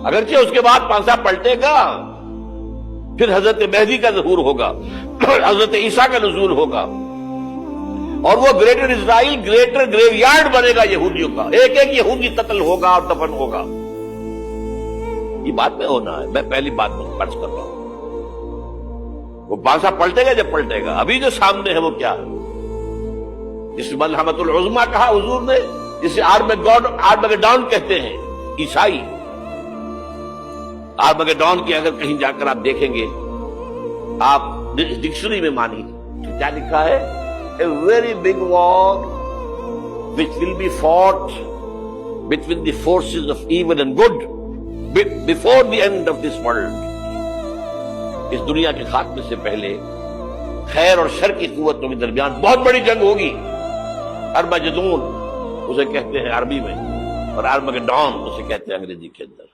اگرچہ اس کے بعد پانسا پلٹے گا، پھر حضرت مہدی کا ظہور ہوگا، حضرت عیسیٰ کا نزول ہوگا، اور وہ گریٹر اسرائیل گریٹر گریو یارڈ بنے گا یہودیوں کا، ایک ایک یہودی قتل ہوگا اور دفن ہوگا۔ یہ بات میں ہونا ہے، میں پہلی بات میں فرض کر رہا ہوں۔ وہ پانسا پلٹے گا جب پلٹے گا، ابھی جو سامنے ہے وہ کیا ہے؟ جس ملحمۃ العظمیٰ کہا حضور نے، جسے آرمگیڈون کہتے ہیں عیسائی۔ آرمگیڈون کی اگر کہیں جا کر آپ دیکھیں گے، آپ ڈکشنری میں مانی تو کیا لکھا ہے؟ A very big war which will be fought between the forces of evil and good before the end of this world۔ اس دنیا کے خاتمے سے پہلے خیر اور شر کی قوتوں کے درمیان بہت بڑی جنگ ہوگی۔ ارمجدون اسے کہتے ہیں عربی میں، اور آرمگیڈون اسے کہتے ہیں انگریزی کے اندر۔